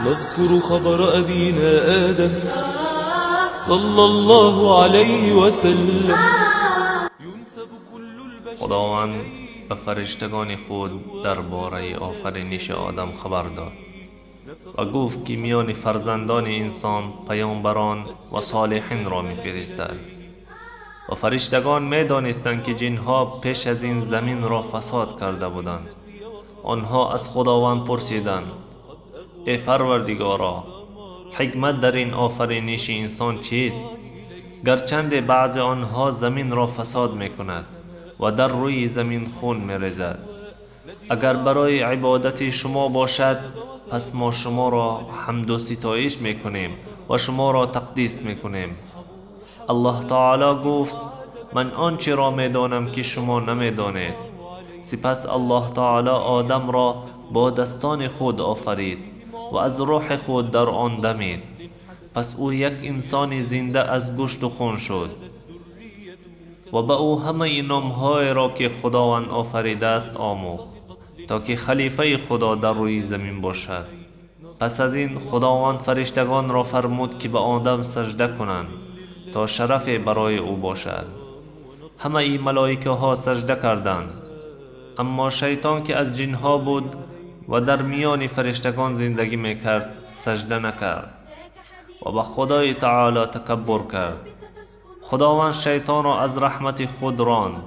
نذكر خبر أبينا آدم صلى الله عليه وسلم. ينسب كل البشر. خداوند به فرشتگان خود درباره آفرینش آدم خبر داد و گفت که میان فرزندان انسان پیامبران و صالحین را می‌فرستد و فرشتگان می‌دانستند که جنها پیش از این زمین را فساد کرده بودند. آنها از خداوند پرسیدند: ای پروردگارا، حکمت در این آفرینش انسان چیست؟ گرچند بعض آنها زمین را فساد می‌کند و در روی زمین خون می‌ریزد. اگر برای عبادت شما باشد پس ما شما را حمد و ستایش می‌کنیم و شما را تقدیس می‌کنیم. الله تعالی گفت: من آنچه را می‌دانم که شما نمی‌دانید. سپس الله تعالی آدم را با دستان خود آفرید و از روح خود در آن دمید. پس او یک انسان زنده از گوشت و خون شد و به او همه نام‌های را که خداوند آفریده است آموخت تا که خلیفه خدا در روی زمین باشد. پس از این خداوند فرشتگان را فرمود که به آدم سجده کنند تا شرف برای او باشد. همه ای ملائکه ها سجده کردند، اما شیطان که از جنها بود و در میان فرشتگان زندگی میکرد سجده نکرد و به خدای تعالی تکبر کرد. خداوند شیطان را از رحمت خود راند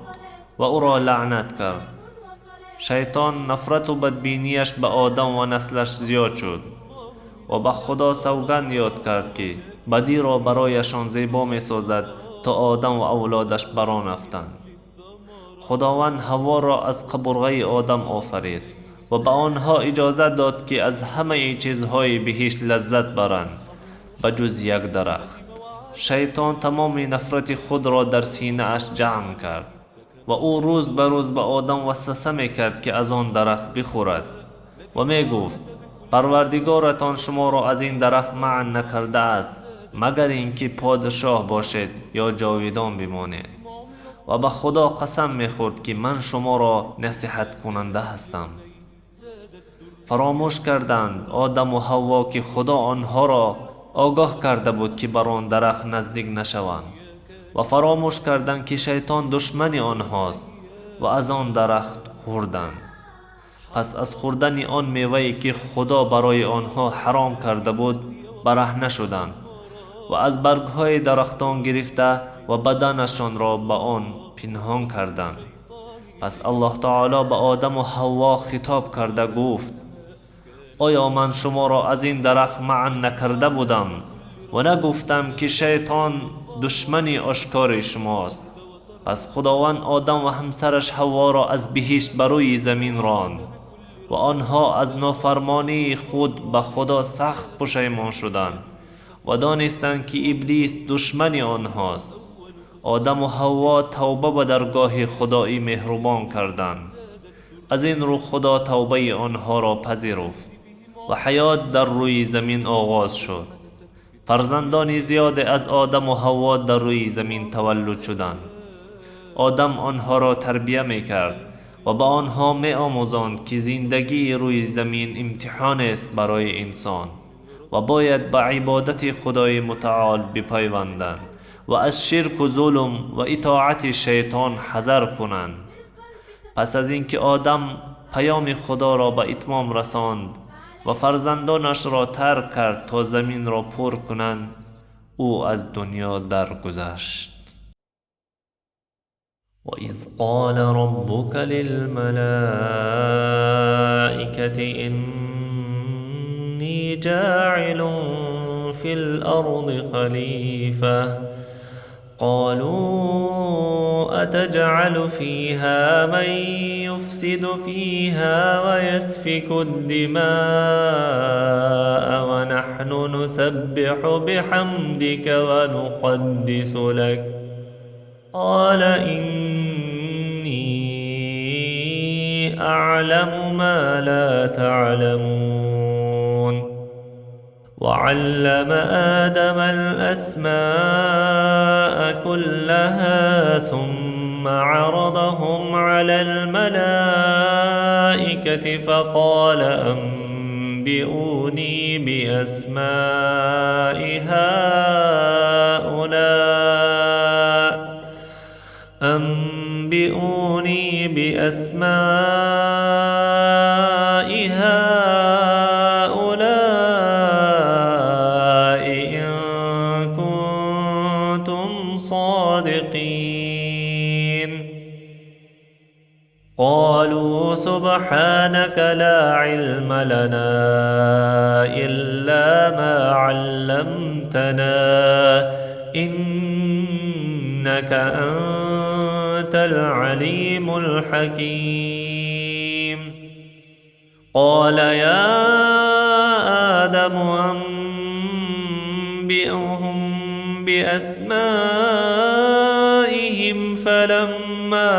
و او را لعنت کرد. شیطان نفرت و بدبینیش به آدم و نسلش زیاد شد و به خدا سوگند یاد کرد که بدی را برایشان زیبا می سازد تا آدم و اولادش بران افتند. خداوند حوا را از قبرغه آدم آفرید و به آنها اجازه داد که از همه چیزهای بهشت لذت برند به جز یک درخت. شیطان تمام نفرت خود را در سینه اش جمع کرد و او روز به روز به آدم وسوسه می کرد که از آن درخت بخورد و می گفت: پروردگارتان شما را از این درخت منع نکرده است مگر اینکه پادشاه باشید یا جاویدان بمانید. و به خدا قسم می خورد که من شما را نصیحت کننده هستم. فراموش کردند آدم و حوا که خدا آنها را آگاه کرده بود که بر آن درخت نزدیک نشوند و فراموش کردند که شیطان دشمن آنهاست و از آن درخت خوردند. پس از خوردن آن میوه‌ای که خدا برای آنها حرام کرده بود برهنه شدند و از برگ‌های درختان گرفته و بدنشان را به آن پنهان کردند. پس الله تعالی به آدم و حوا خطاب کرده گفت: آیا من شما را از این درخت منع نکرده بودم و نگفتم که شیطان دشمن آشکار شماست؟ پس خداوند آدم و همسرش حوا را از بهشت بر روی زمین راند و آنها از نافرمانی خود به خدا سخت پشیمان شدند و دانستند که ابلیس دشمن آنهاست. آدم و حوا توبه به درگاه خدای مهربان کردند. از این رو خدا توبه آنها را پذیرفت و حیات در روی زمین آغاز شد. فرزندان زیاد از آدم و حوا در روی زمین تولد شدند. آدم آنها را تربیت می کرد و به آنها می آموزاند که زندگی روی زمین امتحان است برای انسان و باید به عبادت خدای متعال بپیوندند و از شرک و ظلم و اطاعت شیطان حذر کنند. پس از اینکه آدم پیام خدا را به اتمام رساند و فرزندانش را ترک کرد تا زمین را پر کنند، او از دنیا درگذشت. و اذ قال ربك للملائكة إني جاعل في الأرض خليفة قالوا أتجعل فيها من يفسد فيها ويسفك الدماء ونحن نسبح بحمدك ونقدس لك قال إني أعلم ما لا تعلمون. وعلم آدم الأسماء كلها ثم عرضهم على الملائكة فقال أنبئوني أنبئوني بأسماء هؤلاء أنبئوني بأسماء هؤلاء إن كنتم صادقين. قالوا سبحانك لا علم لنا إلا ما علمتنا إنك أنت العليم الحكيم. قال يا آدم أنبئهم بأسمائهم فلما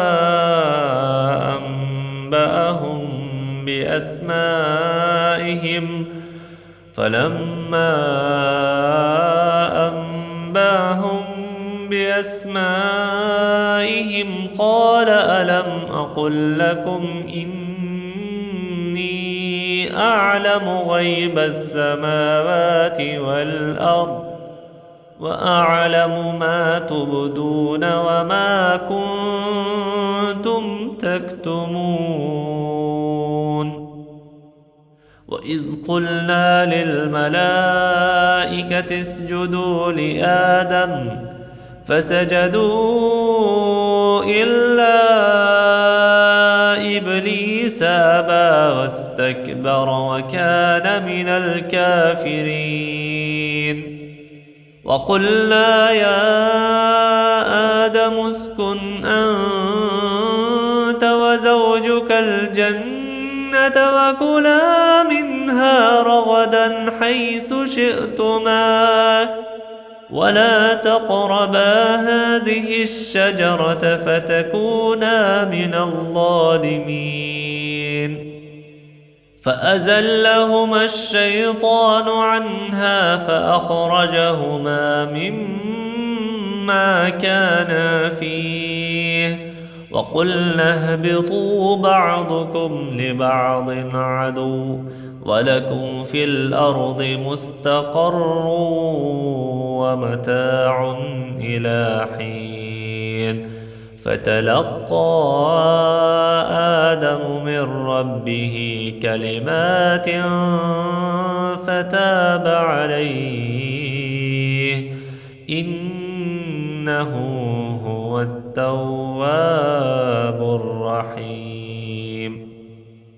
أنبأهم بأسمائهم قال ألم أقل لكم إني أعلم غيب السماوات والأرض وأعلم ما تبدون وما كنتم تكتمون. وإذ قلنا للملائكة اسجدوا لآدم فسجدوا إلا إبليس أبى واستكبر وكان من الكافرين. وقلنا يا آدم اسكن أنت وزوجك الجنة وكلا منها رغدا حيث شئتما ولا تقربا هذه الشجرة فتكونا من الظالمين. فأزلهما الشيطان عنها فأخرجهما مما كانا فيه وقلنا اهبطوا بعضكم لبعض عدو ولكم في الأرض مستقر ومتاع إلى حين. فتلقى آدم من ربه كلمات فتاب عليه إنه هو التواب